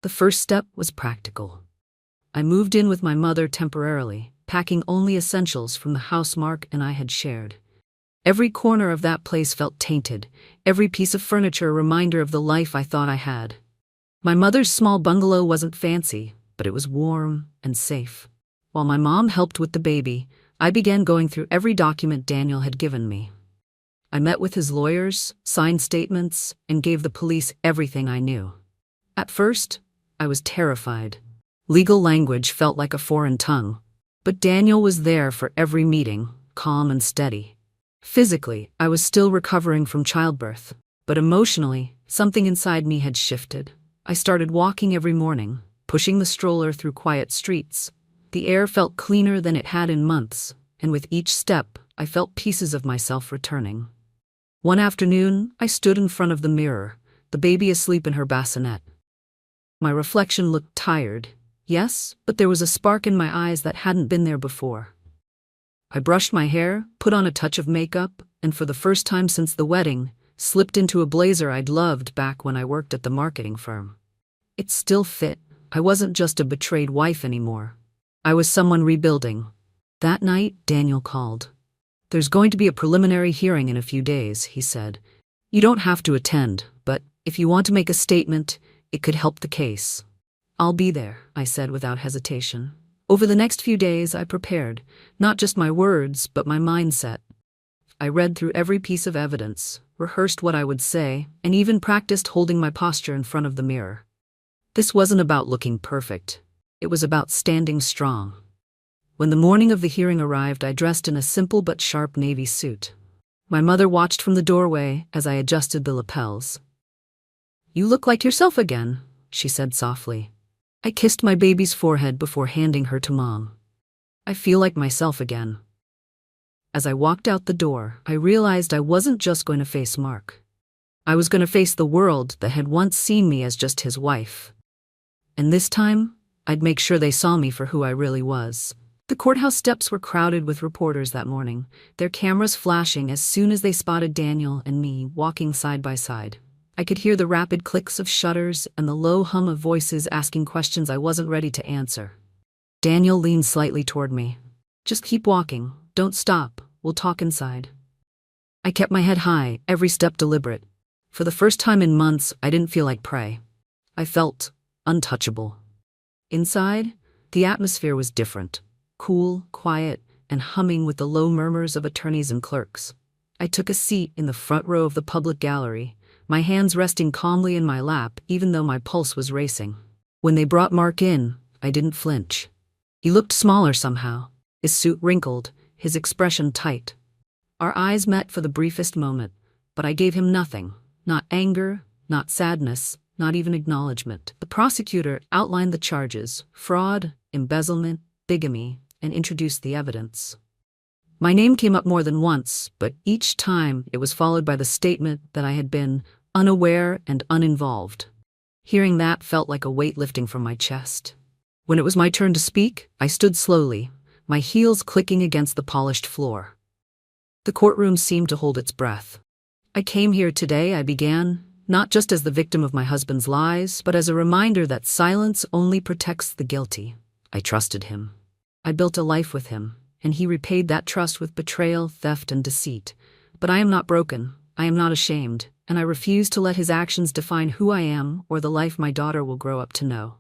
The first step was practical. I moved in with my mother temporarily, packing only essentials from the house Mark and I had shared. Every corner of that place felt tainted, every piece of furniture a reminder of the life I thought I had. My mother's small bungalow wasn't fancy, but it was warm and safe. While my mom helped with the baby, I began going through every document Daniel had given me. I met with his lawyers, signed statements, and gave the police everything I knew. At first, I was terrified. Legal language felt like a foreign tongue. But Daniel was there for every meeting, calm and steady. Physically, I was still recovering from childbirth. But emotionally, something inside me had shifted. I started walking every morning, pushing the stroller through quiet streets. The air felt cleaner than it had in months, and with each step, I felt pieces of myself returning. One afternoon, I stood in front of the mirror, the baby asleep in her bassinet. My reflection looked tired, yes, but there was a spark in my eyes that hadn't been there before. I brushed my hair, put on a touch of makeup, and for the first time since the wedding, slipped into a blazer I'd loved back when I worked at the marketing firm. It still fit. I wasn't just a betrayed wife anymore. I was someone rebuilding. That night, Daniel called. "There's going to be a preliminary hearing in a few days," he said. "You don't have to attend, but if you want to make a statement, it could help the case." "I'll be there," I said without hesitation. Over the next few days, I prepared, not just my words, but my mindset. I read through every piece of evidence, rehearsed what I would say, and even practiced holding my posture in front of the mirror. This wasn't about looking perfect. It was about standing strong. When the morning of the hearing arrived, I dressed in a simple but sharp navy suit. My mother watched from the doorway as I adjusted the lapels. "You look like yourself again," she said softly. I kissed my baby's forehead before handing her to Mom. "I feel like myself again." As I walked out the door, I realized I wasn't just going to face Mark. I was going to face the world that had once seen me as just his wife. And this time, I'd make sure they saw me for who I really was. The courthouse steps were crowded with reporters that morning, their cameras flashing as soon as they spotted Daniel and me walking side by side. I could hear the rapid clicks of shutters and the low hum of voices asking questions I wasn't ready to answer. Daniel leaned slightly toward me. "Just keep walking. Don't stop. We'll talk inside." I kept my head high, every step deliberate. For the first time in months, I didn't feel like prey. I felt untouchable. Inside, the atmosphere was different. Cool, quiet, and humming with the low murmurs of attorneys and clerks. I took a seat in the front row of the public gallery, my hands resting calmly in my lap even though my pulse was racing. When they brought Mark in, I didn't flinch. He looked smaller somehow, his suit wrinkled, his expression tight. Our eyes met for the briefest moment, but I gave him nothing, not anger, not sadness, not even acknowledgement. The prosecutor outlined the charges: fraud, embezzlement, bigamy, and introduced the evidence. My name came up more than once, but each time it was followed by the statement that I had been unaware and uninvolved. Hearing that felt like a weight lifting from my chest. When it was my turn to speak, I stood slowly, my heels clicking against the polished floor. The courtroom seemed to hold its breath. "I came here today," I began, "not just as the victim of my husband's lies, but as a reminder that silence only protects the guilty. I trusted him. I built a life with him, and he repaid that trust with betrayal, theft, and deceit. But I am not broken, I am not ashamed, and I refuse to let his actions define who I am or the life my daughter will grow up to know."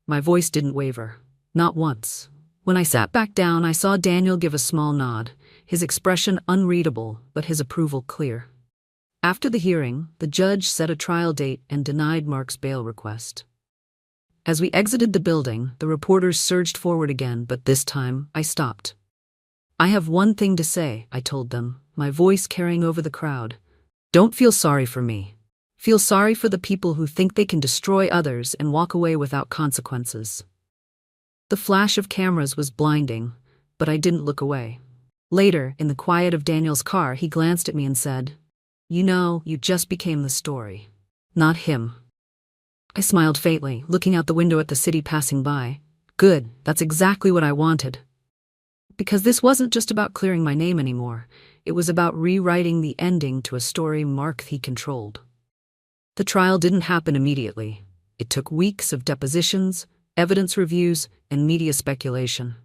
My voice didn't waver, not once. When I sat back down, I saw Daniel give a small nod, his expression unreadable, but his approval clear. After the hearing, the judge set a trial date and denied Mark's bail request. As we exited the building, the reporters surged forward again, but this time, I stopped. "I have one thing to say," I told them, my voice carrying over the crowd. "Don't feel sorry for me. Feel sorry for the people who think they can destroy others and walk away without consequences." The flash of cameras was blinding, but I didn't look away. Later, in the quiet of Daniel's car, he glanced at me and said, "You know, you just became the story, not him." I smiled faintly, looking out the window at the city passing by. Good, that's exactly what I wanted. Because this wasn't just about clearing my name anymore, it was about rewriting the ending to a story Mark he controlled. The trial didn't happen immediately. It took weeks of depositions, evidence reviews, and media speculation.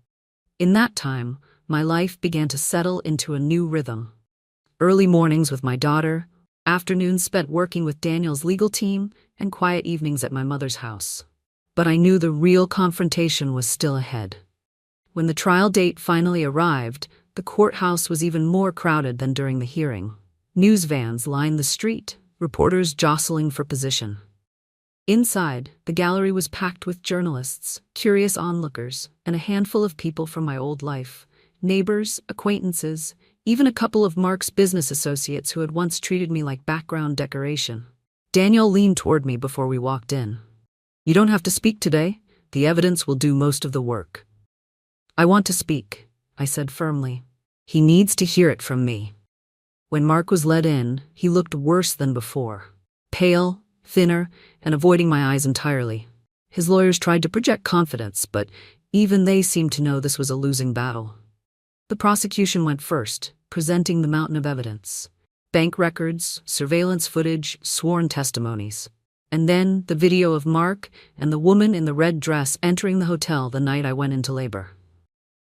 In that time, my life began to settle into a new rhythm. Early mornings with my daughter, afternoons spent working with Daniel's legal team, and quiet evenings at my mother's house. But I knew the real confrontation was still ahead. When the trial date finally arrived, the courthouse was even more crowded than during the hearing. News vans lined the street, reporters jostling for position. Inside, the gallery was packed with journalists, curious onlookers, and a handful of people from my old life. Neighbors, acquaintances, even a couple of Mark's business associates who had once treated me like background decoration. Daniel leaned toward me before we walked in. "You don't have to speak today. The evidence will do most of the work." "I want to speak," I said firmly. "He needs to hear it from me." When Mark was led in, he looked worse than before. Pale, thinner, and avoiding my eyes entirely. His lawyers tried to project confidence, but even they seemed to know this was a losing battle. The prosecution went first, presenting the mountain of evidence. Bank records, surveillance footage, sworn testimonies. And then the video of Mark and the woman in the red dress entering the hotel the night I went into labor.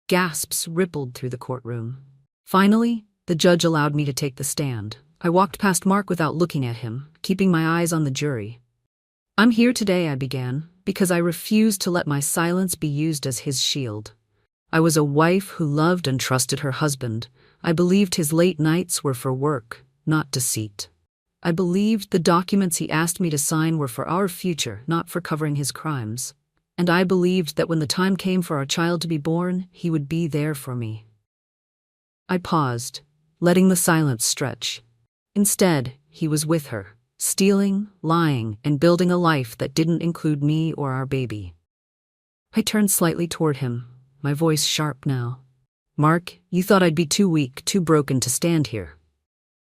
Gasps rippled through the courtroom. Finally, the judge allowed me to take the stand. I walked past Mark without looking at him, keeping my eyes on the jury. "I'm here today," I began, "because I refuse to let my silence be used as his shield. I was a wife who loved and trusted her husband. I believed his late nights were for work, not deceit. I believed the documents he asked me to sign were for our future, not for covering his crimes. And I believed that when the time came for our child to be born, he would be there for me." I paused, letting the silence stretch. Instead, he was with her, stealing, lying, and building a life that didn't include me or our baby. I turned slightly toward him, my voice sharp now. "Mark, you thought I'd be too weak, too broken to stand here.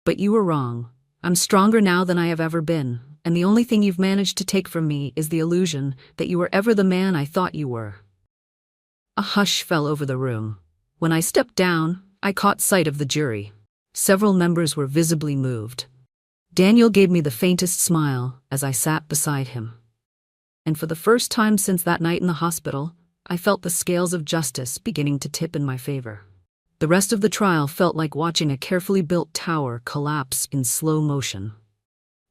But you were wrong. I'm stronger now than I have ever been, and the only thing you've managed to take from me is the illusion that you were ever the man I thought you were." A hush fell over the room. When I stepped down, I caught sight of the jury. Several members were visibly moved. Daniel gave me the faintest smile as I sat beside him. And for the first time since that night in the hospital, I felt the scales of justice beginning to tip in my favor. The rest of the trial felt like watching a carefully built tower collapse in slow motion.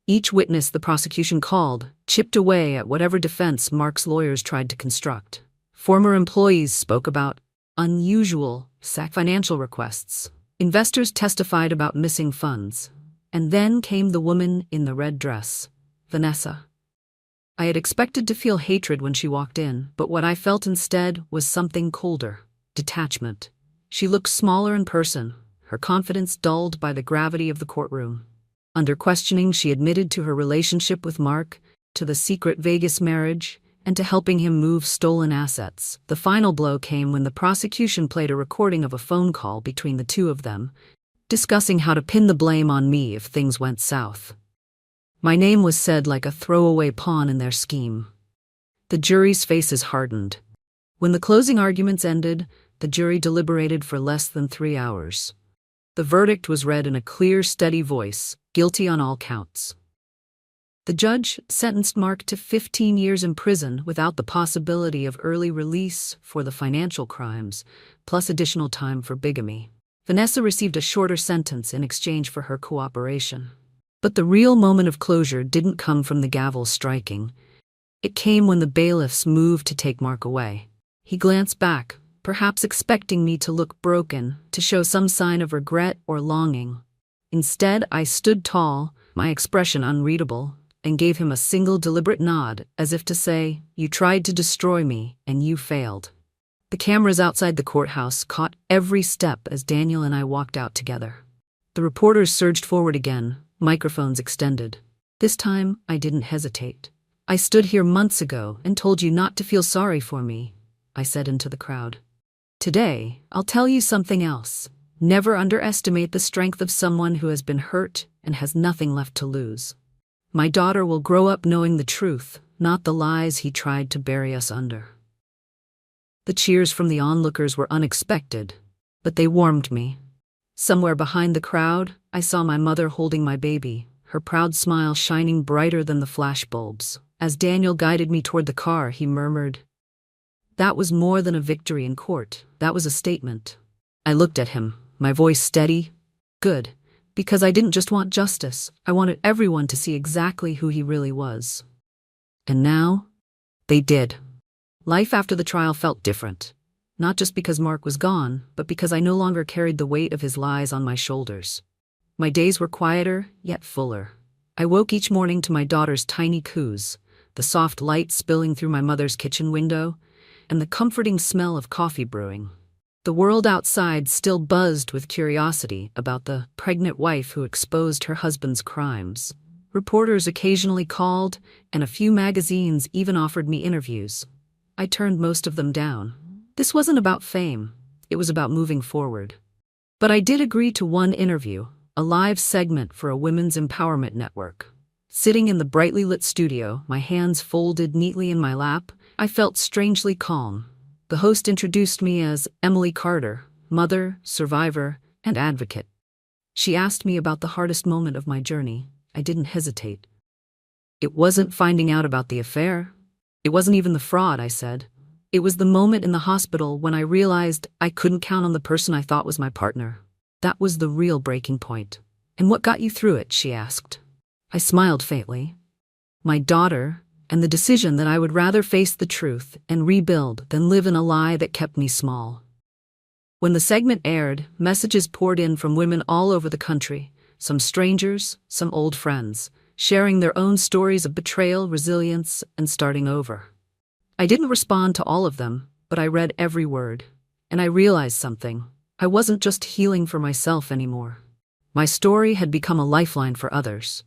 Each witness the prosecution called chipped away at whatever defense Mark's lawyers tried to construct. Former employees spoke about unusual financial requests. Investors testified about missing funds. And then came the woman in the red dress, Vanessa. I had expected to feel hatred when she walked in, but what I felt instead was something colder, detachment. She looked smaller in person, her confidence dulled by the gravity of the courtroom. Under questioning, she admitted to her relationship with Mark, to the secret Vegas marriage, and to helping him move stolen assets. The final blow came when the prosecution played a recording of a phone call between the two of them, discussing how to pin the blame on me if things went south. My name was said like a throwaway pawn in their scheme. The jury's faces hardened. When the closing arguments ended, the jury deliberated for less than 3 hours. The verdict was read in a clear, steady voice, guilty on all counts. The judge sentenced Mark to 15 years in prison without the possibility of early release for the financial crimes, plus additional time for bigamy. Vanessa received a shorter sentence in exchange for her cooperation. But the real moment of closure didn't come from the gavel striking. It came when the bailiffs moved to take Mark away. He glanced back, perhaps expecting me to look broken, to show some sign of regret or longing. Instead, I stood tall, my expression unreadable, and gave him a single deliberate nod, as if to say, "You tried to destroy me, and you failed." The cameras outside the courthouse caught every step as Daniel and I walked out together. The reporters surged forward again, microphones extended. This time, I didn't hesitate. "I stood here months ago and told you not to feel sorry for me," I said into the crowd. "Today, I'll tell you something else. Never underestimate the strength of someone who has been hurt and has nothing left to lose. My daughter will grow up knowing the truth, not the lies he tried to bury us under." The cheers from the onlookers were unexpected, but they warmed me. Somewhere behind the crowd, I saw my mother holding my baby, her proud smile shining brighter than the flashbulbs. As Daniel guided me toward the car, he murmured, "That was more than a victory in court. That was a statement." I looked at him, my voice steady. Good, because I didn't just want justice. I wanted everyone to see exactly who he really was. And now, they did. Life after the trial felt different. not just because Mark was gone, but because I no longer carried the weight of his lies on my shoulders. My days were quieter, yet fuller. I woke each morning to my daughter's tiny coos, the soft light spilling through my mother's kitchen window, and the comforting smell of coffee brewing. The world outside still buzzed with curiosity about the pregnant wife who exposed her husband's crimes. Reporters occasionally called, and a few magazines even offered me interviews. I turned most of them down. This wasn't about fame, it was about moving forward. But I did agree to one interview, a live segment for a women's empowerment network. Sitting in the brightly lit studio, my hands folded neatly in my lap, I felt strangely calm. The host introduced me as Emily Carter, mother, survivor, and advocate. She asked me about the hardest moment of my journey. I didn't hesitate. It wasn't finding out about the affair. It wasn't even the fraud, I said. It was the moment in the hospital when I realized I couldn't count on the person I thought was my partner. That was the real breaking point. And what got you through it? She asked. I smiled faintly. My daughter, and the decision that I would rather face the truth and rebuild than live in a lie that kept me small. When the segment aired, messages poured in from women all over the country, some strangers, some old friends, sharing their own stories of betrayal, resilience, and starting over. I didn't respond to all of them, but I read every word, and I realized something. I wasn't just healing for myself anymore. My story had become a lifeline for others.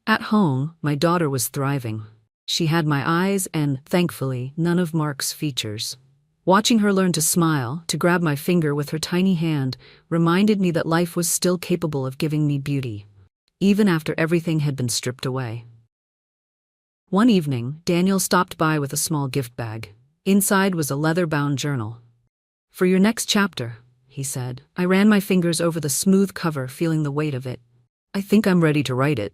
At home, my daughter was thriving. She had my eyes and, thankfully, none of Mark's features. Watching her learn to smile, to grab my finger with her tiny hand, reminded me that life was still capable of giving me beauty, even after everything had been stripped away. One evening, Daniel stopped by with a small gift bag. Inside was a leather-bound journal. "For your next chapter," he said. I ran my fingers over the smooth cover, feeling the weight of it. "I think I'm ready to write it,"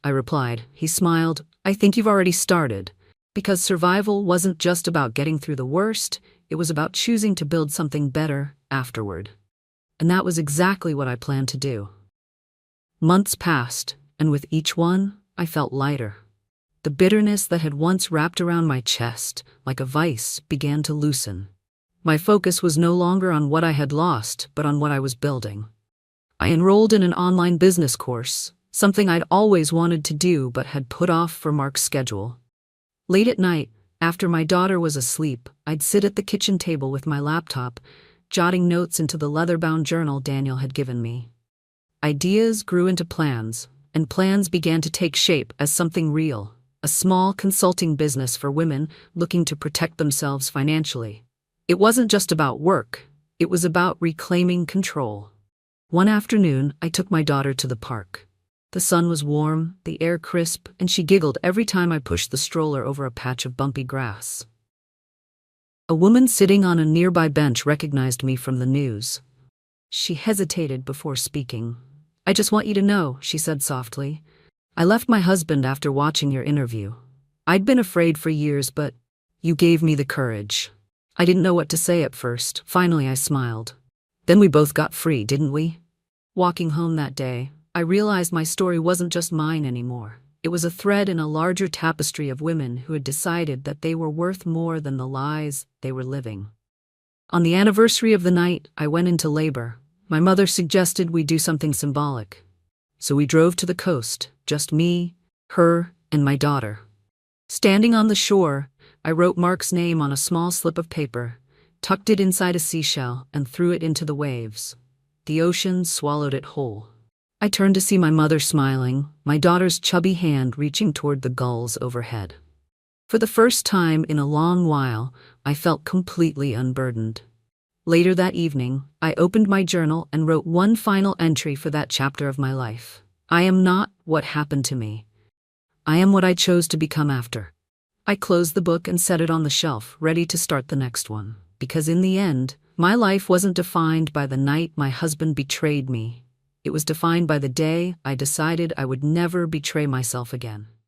I replied. He smiled. "I think you've already started." Because survival wasn't just about getting through the worst, it was about choosing to build something better afterward. And that was exactly what I planned to do. Months passed, and with each one, I felt lighter. The bitterness that had once wrapped around my chest, like a vice, began to loosen. My focus was no longer on what I had lost, but on what I was building. I enrolled in an online business course, something I'd always wanted to do but had put off for Mark's schedule. Late at night, after my daughter was asleep, I'd sit at the kitchen table with my laptop, jotting notes into the leather-bound journal Daniel had given me. Ideas grew into plans, and plans began to take shape as something real, a small consulting business for women looking to protect themselves financially. It wasn't just about work, it was about reclaiming control. One afternoon, I took my daughter to the park. The sun was warm, the air crisp, and she giggled every time I pushed the stroller over a patch of bumpy grass. A woman sitting on a nearby bench recognized me from the news. She hesitated before speaking. "I just want you to know," she said softly. "I left my husband after watching your interview. I'd been afraid for years, but you gave me the courage." I didn't know what to say at first. Finally, I smiled. "Then we both got free, didn't we?" Walking home that day, I realized my story wasn't just mine anymore. It was a thread in a larger tapestry of women who had decided that they were worth more than the lies they were living. On the anniversary of the night I went into labor, my mother suggested we do something symbolic. So we drove to the coast, just me, her, and my daughter. Standing on the shore, I wrote Mark's name on a small slip of paper, tucked it inside a seashell, and threw it into the waves. The ocean swallowed it whole. I turned to see my mother smiling, my daughter's chubby hand reaching toward the gulls overhead. For the first time in a long while, I felt completely unburdened. Later that evening, I opened my journal and wrote one final entry for that chapter of my life. I am not what happened to me. I am what I chose to become after. I closed the book and set it on the shelf, ready to start the next one. Because in the end, my life wasn't defined by the night my husband betrayed me. It was defined by the day I decided I would never betray myself again.